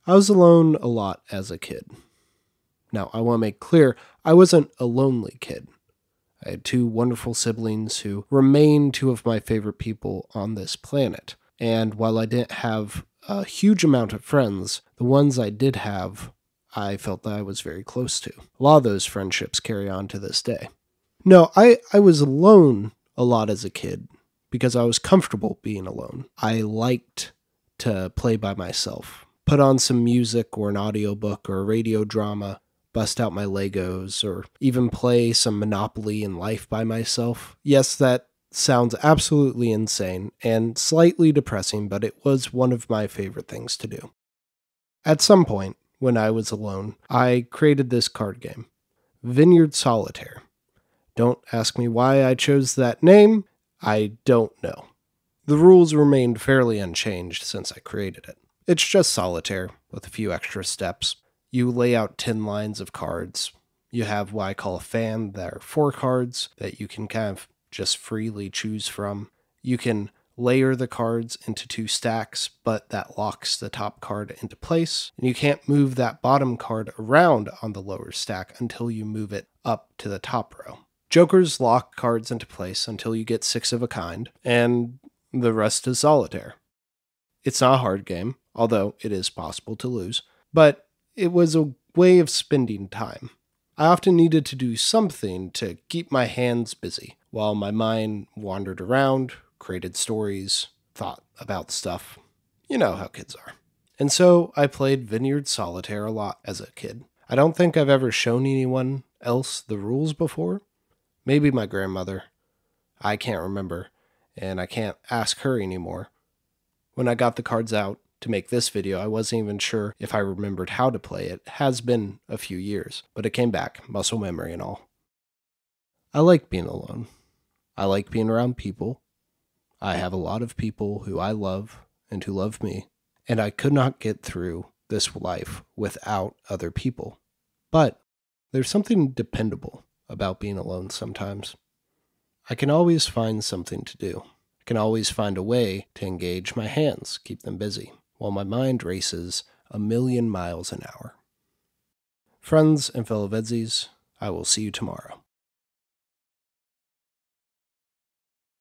I was alone a lot as a kid. Now, I want to make clear, I wasn't a lonely kid. I had two wonderful siblings who remain two of my favorite people on this planet. And while I didn't have a huge amount of friends, the ones I did have, I felt that I was very close to. A lot of those friendships carry on to this day. No, I was alone a lot as a kid because I was comfortable being alone. I liked to play by myself, put on some music or an audiobook or a radio drama, bust out my Legos, or even play some Monopoly and Life by myself. Yes, that sounds absolutely insane and slightly depressing, but it was one of my favorite things to do. At some point, when I was alone, I created this card game, Vineyard Solitaire. Don't ask me why I chose that name. I don't know. The rules remained fairly unchanged since I created it. It's just solitaire with a few extra steps. You lay out 10 lines of cards. You have what I call a fan. There are 4 cards that you can kind of just freely choose from. You can layer the cards into 2 stacks, but that locks the top card into place. And you can't move that bottom card around on the lower stack until you move it up to the top row. Jokers lock cards into place until you get 6 of a kind, and the rest is solitaire. It's not a hard game, although it is possible to lose, but it was a way of spending time. I often needed to do something to keep my hands busy, while my mind wandered around, created stories, thought about stuff. You know how kids are. And so I played Vineyard Solitaire a lot as a kid. I don't think I've ever shown anyone else the rules before. Maybe my grandmother. I can't remember, and I can't ask her anymore. When I got the cards out to make this video, I wasn't even sure if I remembered how to play it. It has been a few years, but it came back, muscle memory and all. I like being alone. I like being around people. I have a lot of people who I love and who love me, and I could not get through this life without other people. But there's something dependable about being alone sometimes. I can always find something to do. I can always find a way to engage my hands, keep them busy, while my mind races 1,000,000 miles an hour. Friends and fellow VEDSies, I will see you tomorrow.